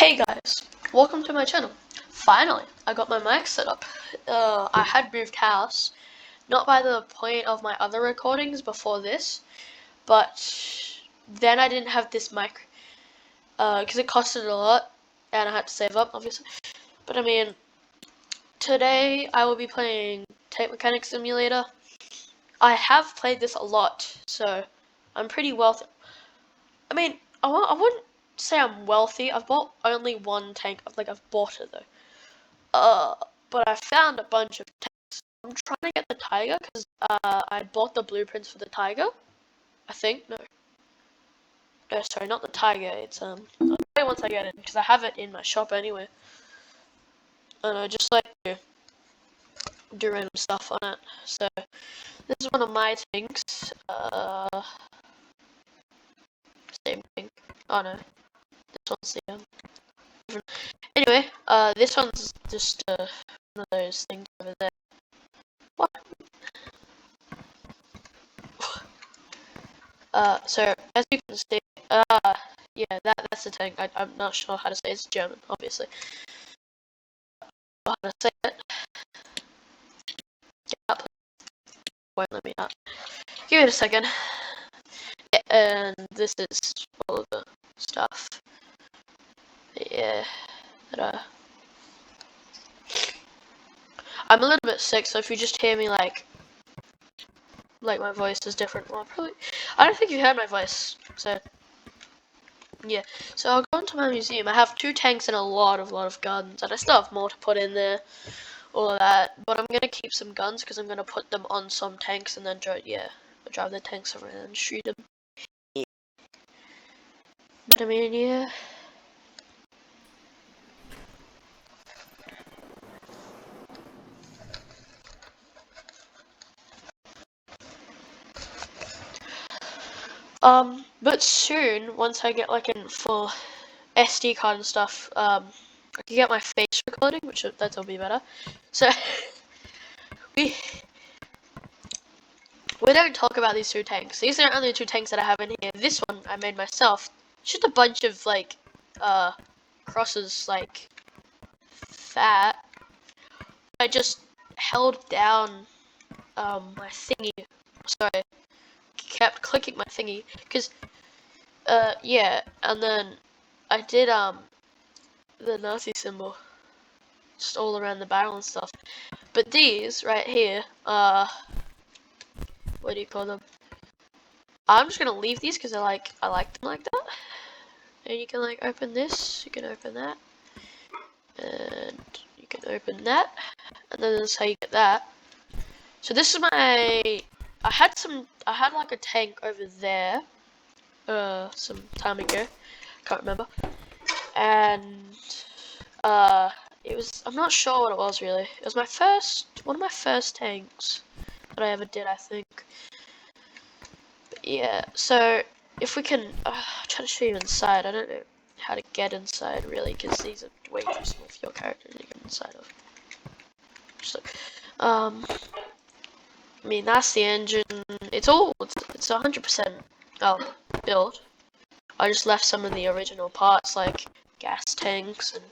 Hey guys, welcome to my channel. Finally, I got my mic set up. I had moved house, not by the point of my other recordings before this, but then I didn't have this mic because it costed a lot and I had to save up, obviously. But I mean, today I will be playing Tape Mechanic Simulator. I have played this a lot, so I'm pretty wealthy. I mean, I wouldn't say I'm wealthy. I've bought only one tank. I've bought it though. But I found a bunch of tanks. I'm trying to get the Tiger because I bought the blueprints for the Tiger. I think no, sorry, not the Tiger. It's I'll tell you once I get it because I have it in my shop anyway. And I just like to do random stuff on it. So this is one of my tanks. Same thing. Oh no, this one's the different. Anyway, this one's just one of those things over there. What? So as you can see, yeah, that's the tank. I'm not sure how to say it. It's German, obviously. How to say it? Get up. Won't let me out. Give it a second. Yeah, and this is all of the stuff. Yeah. I'm a little bit sick, so if you just hear me like my voice is different, well, probably. I don't think you heard my voice, so. Yeah, so I'll go into my museum. I have 2 tanks and a lot of guns, and I still have more to put in there, all of that. But I'm gonna keep some guns because I'm gonna put them on some tanks and then drive the tanks around and shoot them. Yeah. But I mean, yeah. But soon, once I get like in full SD card and stuff, I can get my face recording, which that'll be better. So we don't talk about these 2 tanks. These are only 2 tanks that I have in here. This one I made myself. Just a bunch of like crosses like that. I just held down my thingy. Sorry, kept clicking my thingy because yeah, and then I did the Nazi symbol just all around the barrel and stuff. But these right here, what do you call them? I'm just gonna leave these because I like them like that. And you can like open this, you can open that, and you can open that, and then that's how you get that. So this is my. I had like a tank over there, some time ago. Can't remember, and it was. I'm not sure what it was really. It was one of my first tanks that I ever did, I think. But yeah, so if we can try to show you inside. I don't know how to get inside really because these are way too small for your character to get inside of. So, I mean that's the engine. It's 100% built. I just left some of the original parts like gas tanks and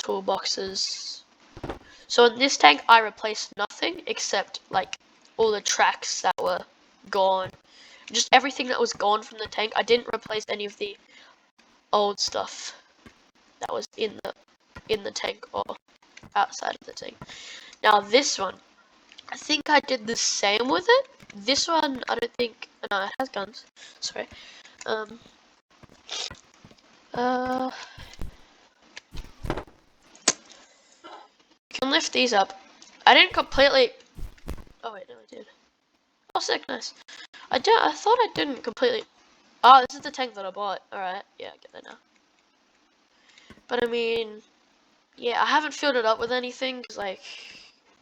toolboxes. So in this tank I replaced nothing except like all the tracks that were gone. Just everything that was gone from the tank. I didn't replace any of the old stuff that was in the tank or outside of the tank. Now this one, I think I did the same with it. This one, I don't think. No, it has guns. Sorry. You can lift these up. I didn't completely. Oh wait, no, I did. Oh, sick, nice. I thought I didn't completely. Oh, this is the tank that I bought. Alright, yeah, I get that now. But I mean, yeah, I haven't filled it up with anything, cause like,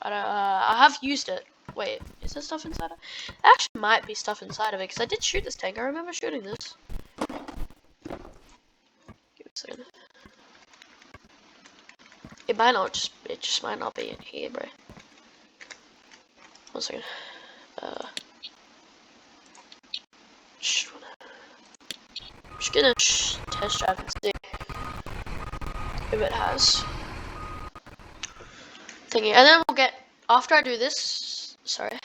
I have used it. Wait, is there stuff inside of it? There actually might be stuff inside of it, cause I did shoot this tank. I remember shooting this. Give me a second. It just might not be in here, bro. 1 second. Just gonna test drive and see. if it has thingy. And then we'll get, after I do this, sorry,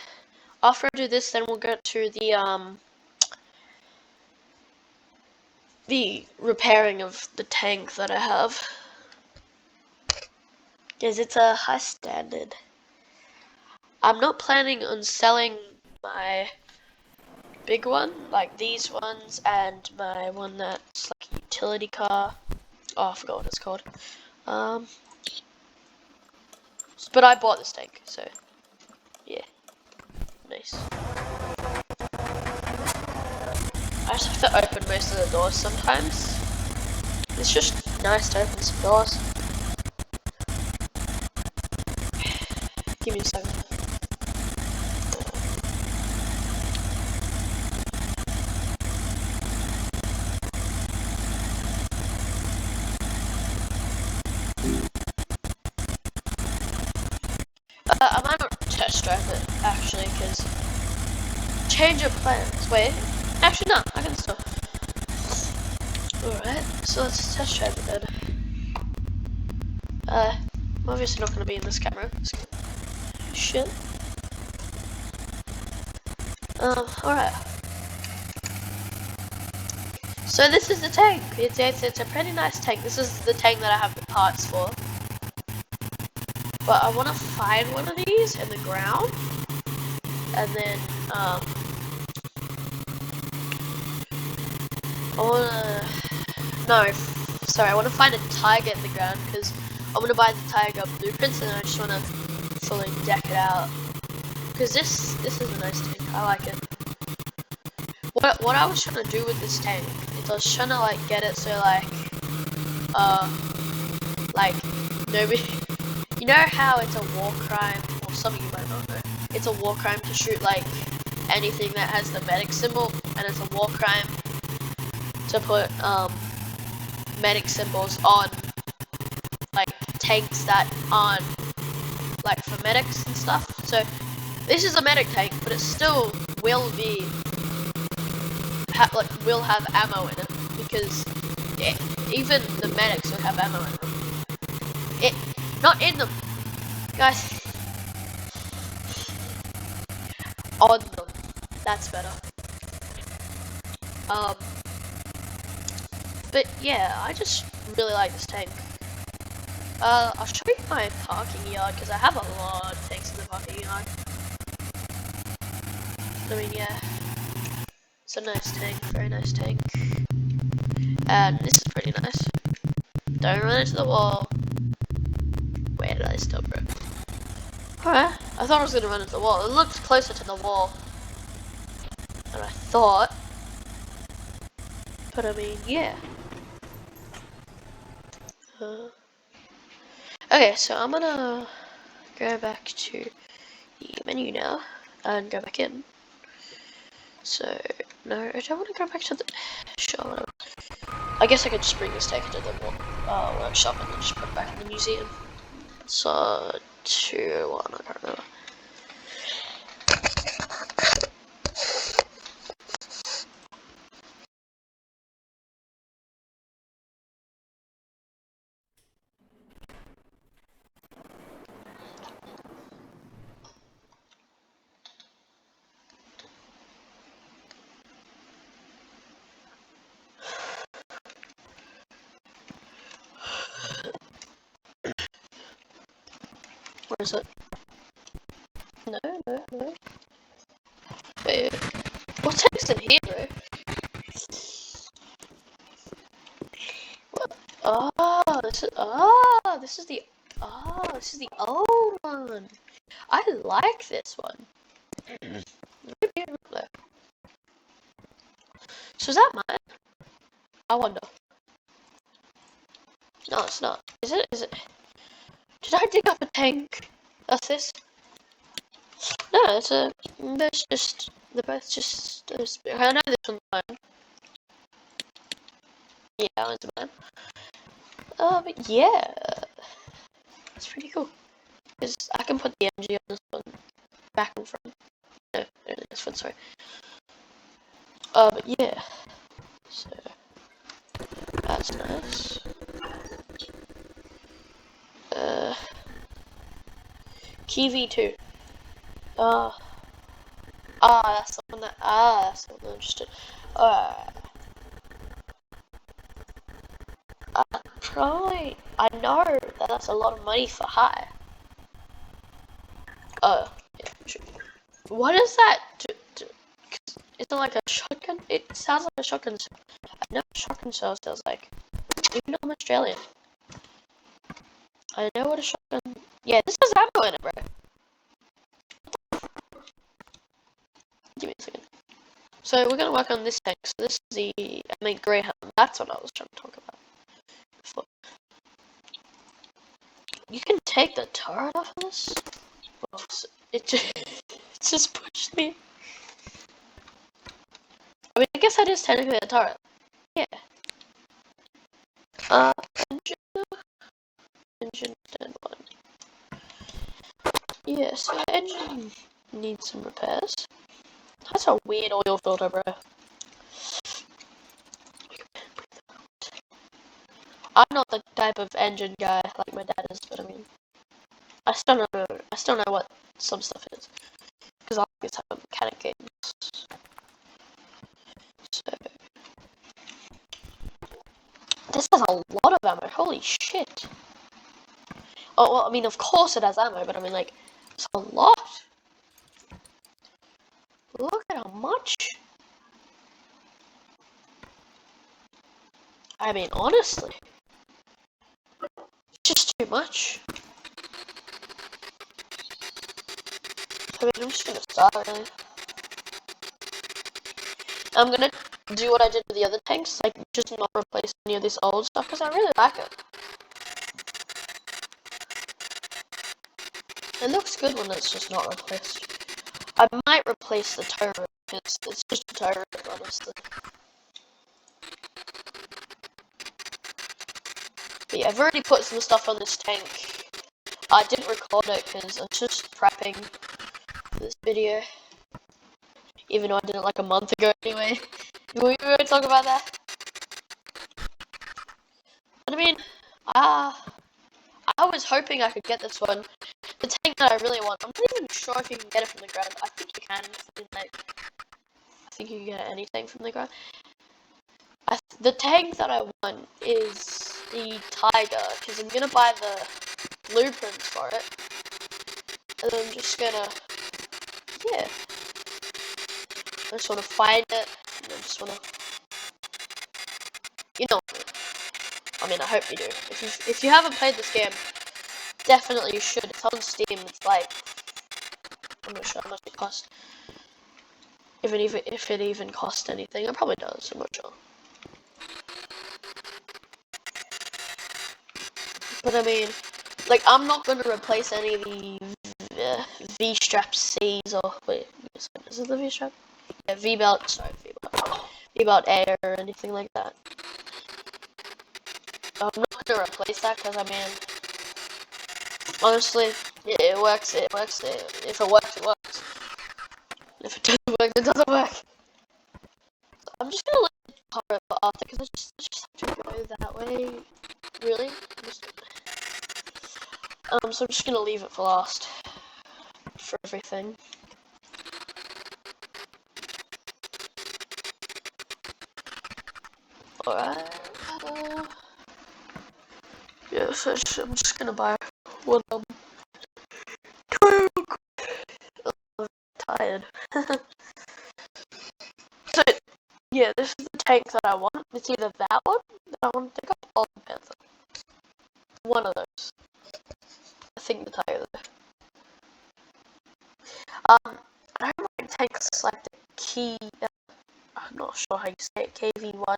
after I do this, then we'll get to the repairing of the tank that I have. Because it's a high standard. I'm not planning on selling my big one, like these ones, and my one that's like a utility car. Oh, I forgot what it's called. But I bought this tank, so yeah, nice. I just have to open most of the doors sometimes. It's just nice to open some doors. Give me a second. I might not test drive it, actually, because change of plans. Wait, actually no, I can still. Alright, so let's test drive it then. I'm obviously not going to be in this camera. Shit. Alright. So this is the tank. It's a pretty nice tank. This is the tank that I have the parts for. But I want to find one of these in the ground. And then, I want to find a tiger in the ground because I'm going to buy the tiger blueprints and I just want to fully deck it out. Because this is a nice tank. I like it. What I was trying to do with this tank is I was trying to like get it so like nobody, you know how it's a war crime, or some of you might not know, it's a war crime to shoot like anything that has the medic symbol, and it's a war crime to put medic symbols on like tanks that aren't like for medics and stuff. So this is a medic tank, but it still will be will have ammo in it, because yeah, even the medics will have ammo in them. Not in them, guys. On them. That's better. But yeah, I just really like this tank. I'll show you my parking yard because I have a lot of tanks in the parking yard. I mean, yeah. It's a nice tank, very nice tank. And this is pretty nice. Don't run into the wall. Where did I stop, bro? Alright, I thought I was gonna run into the wall. It looked closer to the wall than I thought. But I mean, yeah. Okay, so I'm gonna go back to the menu now and go back in. So, no, I don't want to go back to the... Sure, I guess I could just bring this tank into the workshop and then just put it back in the museum. So, 2, 1, I can't remember. Where is it? No. Wait, what text in here, bro? What? This is the old one. I like this one. So is that mine? I wonder. No, it's not. Is it? Did I dig up a tank? That's this? No, they're both just, I know this one's mine. Yeah, that one's mine. But yeah, it's pretty cool. Because I can put the MG on this one, back and front. No, this one, sorry. But yeah, so, that's nice. Kiwi 2. That's the one that, that's the one I'm interested. Probably, I know that that's a lot of money for high. Yeah, sure. What is that? Is it like a shotgun? It sounds like a shotgun. I know what a shotgun shell sounds like. Even though I'm Australian. I know what a shotgun... Yeah, this has ammo in it, bro. Give me a second. So we're gonna work on this tank. So this is the... greyhound. That's what I was trying to talk about before. You can take the turret off of this? It just pushed me. I mean, I guess that is technically a turret. Yeah. Engine dead one. Yeah, so engine needs some repairs. That's a weird oil filter, bro. I'm not the type of engine guy like my dad is, but I mean, I still know what some stuff is, because I like this type of mechanic games. So this has a lot of ammo. Holy shit! Oh well, I mean, of course it has ammo, but I mean, like, it's a lot. Look at how much. I mean, honestly, it's just too much. I mean, I'm just gonna start, really. I'm gonna do what I did with the other tanks, like, just not replace any of this old stuff, because I really like it. It looks good when it's just not replaced. I might replace the turret, because it's just a turret, honestly. But yeah, I've already put some stuff on this tank. I didn't record it, because I was just prepping for this video. Even though I did it like a month ago anyway. We were talking about that. But I mean, I was hoping I could get this one. The tank that I really want, I'm not even sure if you can get it from the ground. I think you can. I think you can get anything from the ground. The tank that I want is the Tiger, because I'm going to buy the blueprints for it. And I'm just going to, yeah. I just want to find it, and I just want to, you know, I mean, I hope you do. If you haven't played this game, definitely you should. It's on Steam. It's like, I'm not sure how much it costs. If it even costs anything, it probably does. I'm not sure. But I mean, like, I'm not gonna replace any of the V-strap C's or wait, is it the V-strap? Yeah, V-belt. Sorry, V-belt A or anything like that. I'm not gonna replace that because I mean, honestly, it works. It works. If it works, it works. If it doesn't work, it doesn't work. So I'm just gonna let it cover it for after because I just have to go that way. Really? So I'm just gonna leave it for last for everything. Alright. Yeah, so I'm just gonna buy one. I'm tired. So yeah, this is the tank that I want. It's either that one that I want to pick up or the Panther. One of those. I think the Tiger though. I don't like tanks like the key. I'm not sure how you say it. KV1,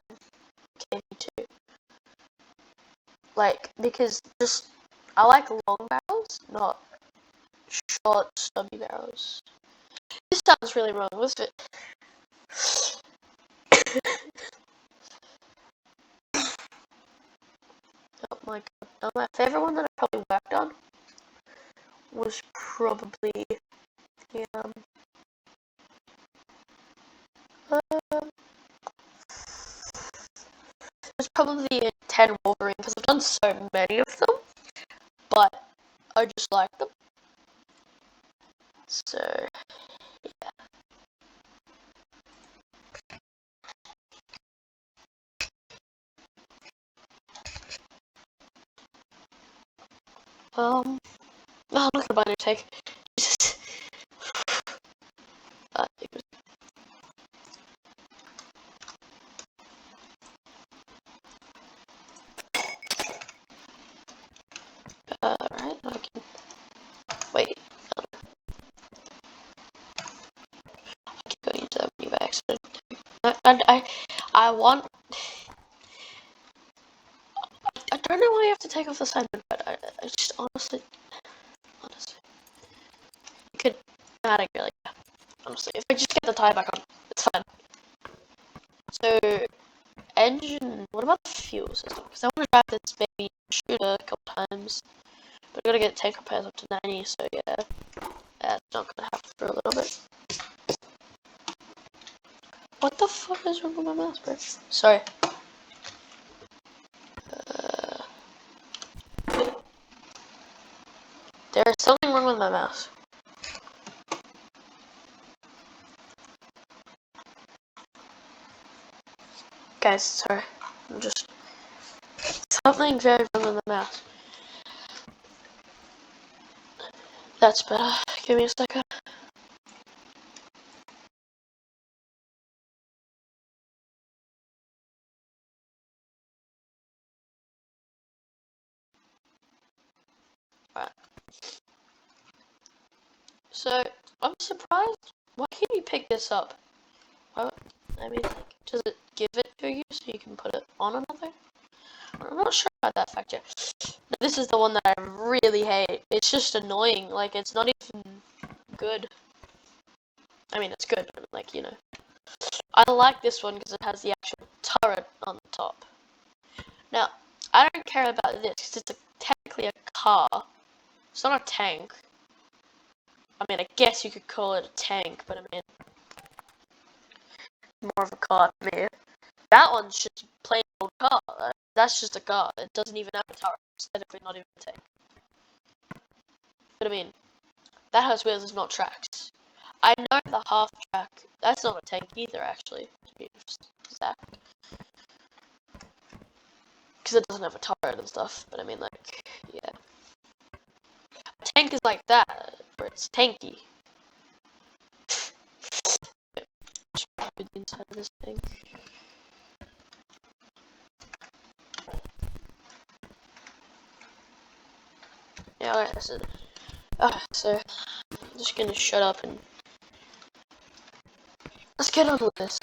KV2. Like, because just I like long barrels, not short, stubby barrels. This sounds really wrong, was it? Oh my god. No, my favorite one that I probably worked on was probably the it was probably the 10 Wolverine because I've done so many of them, but I just like them. So, yeah. Oh, I'm not gonna buy no tank. Jesus. Right, I can... Wait. I keep going into that menu by accident. I want... I don't know why you have to take off the side, but I just honestly... You could... I don't really care. Honestly, if I just get the tire back on, it's fine. So... Engine... What about the fuel system? Because I want to drive this baby shooter a couple times. But I gotta get tank repairs up to 90, so yeah. That's not gonna happen for a little bit. What the fuck is wrong with my mouse, bro? Sorry. There is something wrong with my mouse. Guys, sorry. I'm just... Something very wrong with the mouse. That's better. Give me a second. Right. So, I'm surprised. Why can't you pick this up? I mean, does it give it to you so you can put it on another? I'm not sure about that fact yet. This is the one that I really hate. It's just annoying. Like, it's not even good. I mean, it's good, but like, you know. I like this one because it has the actual turret on the top. Now, I don't care about this because it's technically a car. It's not a tank. I mean, I guess you could call it a tank, but I mean, more of a car to me. That one's just a plain old car. That's just a car. It doesn't even have a turret. It's technically not even a tank. But I mean, that has wheels is not tracks. I know the half track. That's not a tank either, actually. To be exact. Because it doesn't have a turret and stuff. But I mean, like, yeah. A tank is like that, where it's tanky. The inside of this thing. Yeah, alright, so I'm just gonna shut up and let's get on with this.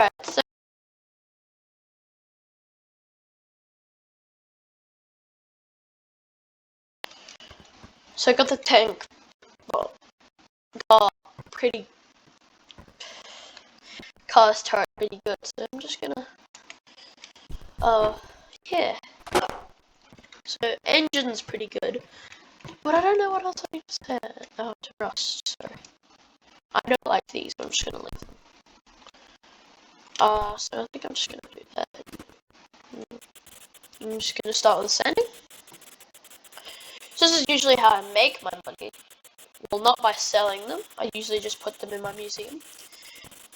Alright, so I got the tank. Well, car pretty car's turret pretty good, so I'm just gonna yeah. So engine's pretty good. But I don't know what else I need to say. Oh, to rust, sorry. I don't like these, but I'm just gonna leave them. So I think I'm just gonna do that. I'm just gonna start with sanding. So this is usually how I make my money. Well, not by selling them. I usually just put them in my museum.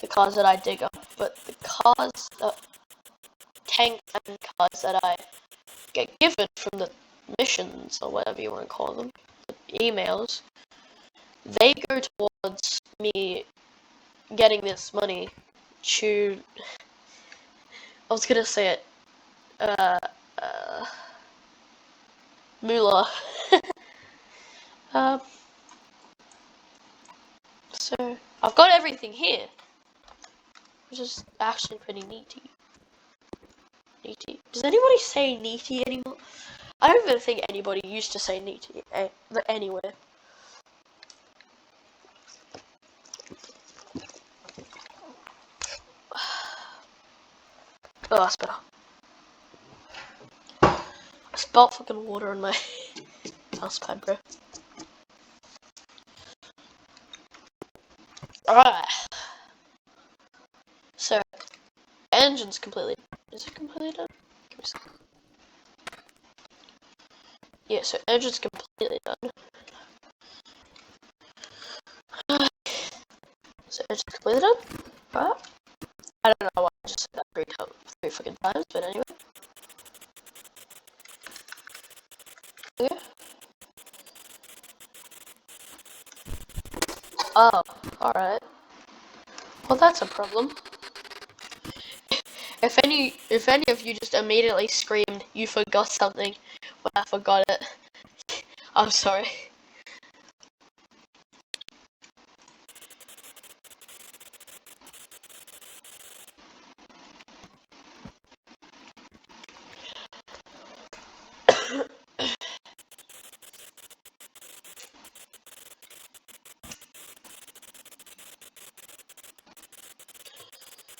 The cars that I dig up. But the cars, tank and cars that I get given from the missions, or whatever you want to call them, the emails, they go towards me getting this money to... I was gonna say it. Moolah. So I've got everything here. which is actually pretty neaty. Neaty. Does anybody say neaty anymore? I don't even think anybody used to say neaty anywhere. Oh, that's better. I spilled fucking water on my mouse pad, bro. Alright. So, engine's completely... Is it completely done? Give me a second. Yeah, so engine's completely done. So engine's completely done. Right? I don't know why I just said that three fucking times, but anyway. Yeah. Oh, alright. Well, that's a problem. If any of you just immediately screamed, you forgot something when I forgot it, I'm sorry.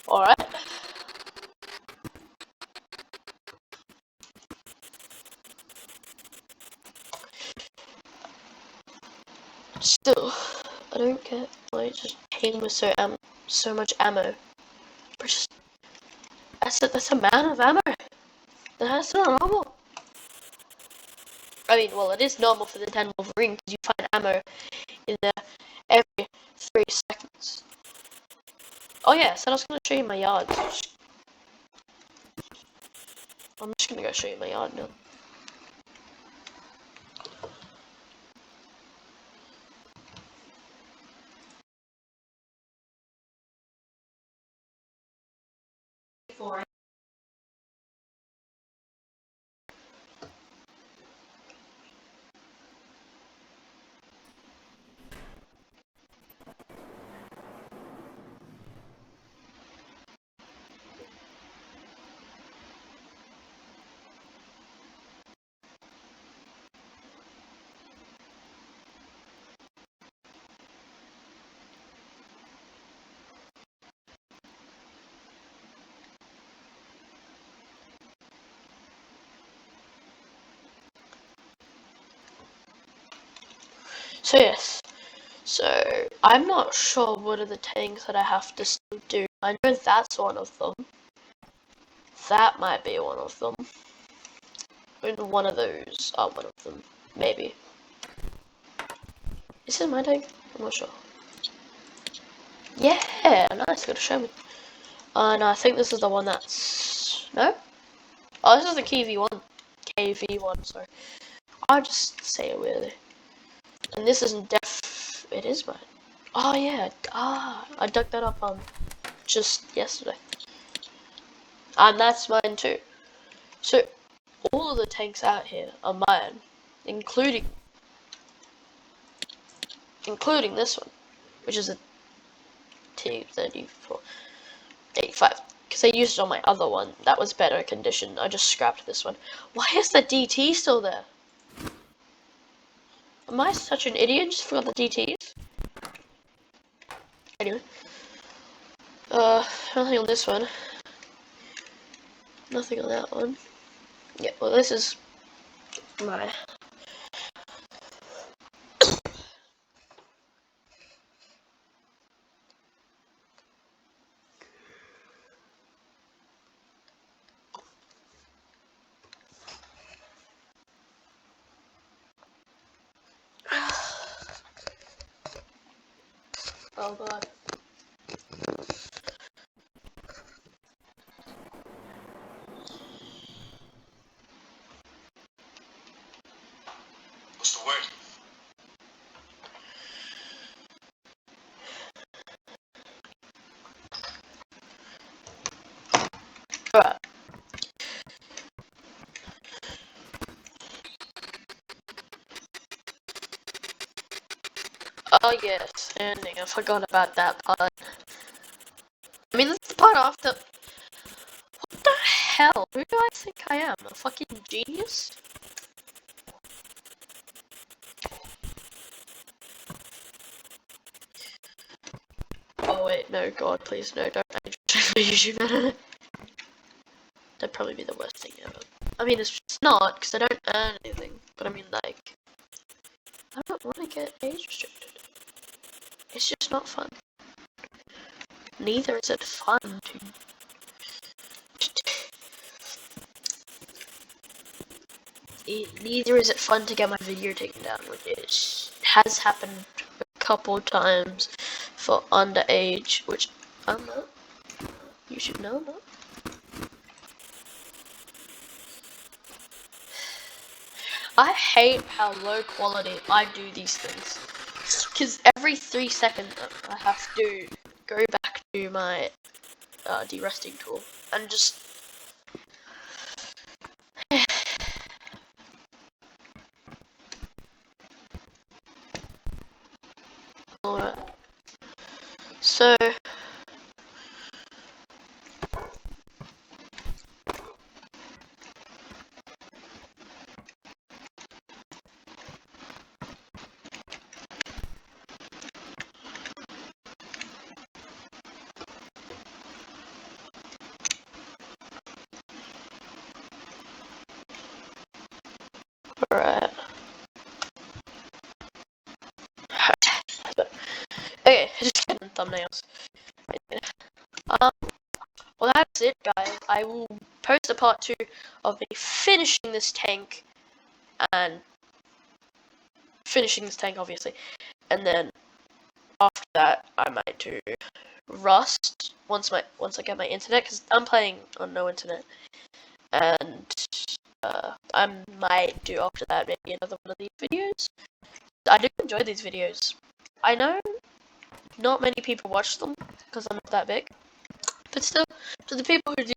Alright. Still, I don't get why it just came with so much ammo. But just that's a amount of ammo. That's not normal. I mean, well, it is normal for the 10 Wolverine because you find ammo in there every 3 seconds. Oh yeah, so I was gonna show you my yard. I'm just gonna go show you my yard now. So yes, so I'm not sure what are the tanks that I have to still do. I know that's one of them. That might be one of them. And one of those are one of them. Maybe. Is this my tank? I'm not sure. Yeah, nice, gotta show me. No, I think this is the one that's... No? Oh, this is the KV1. KV1, sorry. I'll just say it weirdly. And this isn't it is mine. Oh yeah, I dug that up just yesterday. And that's mine too. So, all of the tanks out here are mine, including this one, which is a T-34, 85. Because I used it on my other one. That was better condition. I just scrapped this one. Why is the DT still there? Am I such an idiot? Just forgot the DTs. Anyway. Nothing on this one. Nothing on that one. Yeah, well this is my... Oh god. What's the word? Alright. Oh yes, ending. I forgot about that part. I mean, that's the part after. What the hell? Who do I think I am? A fucking genius? Oh wait, no, God, please, no, don't age YouTube. That'd probably be the worst thing ever. I mean, it's not, because I don't earn anything. But I mean, like, I don't want to get age restricted. It's just not fun. Neither is it fun to... Neither is it fun to get my video taken down, which has happened a couple times for underage, which I'm not. You should know I'm not. I hate how low quality I do these things. Because every 3 seconds I have to go back to my de-resting tool and just... Alright. So... Alright. Okay, just getting thumbnails. Well, that's it, guys. I will post a part 2 of me finishing this tank, and obviously, and then after that, I might do Rust once I get my internet, because I'm playing on no internet, and I might do after that maybe another one of these videos. I do enjoy these videos. I know not many people watch them because I'm not that big, but still, to the people who do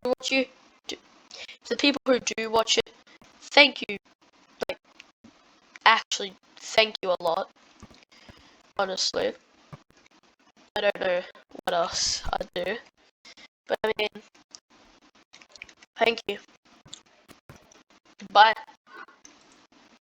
watch it, thank you. Like, actually, thank you a lot. Honestly, I don't know what else I'd do, but I mean, thank you. Bye.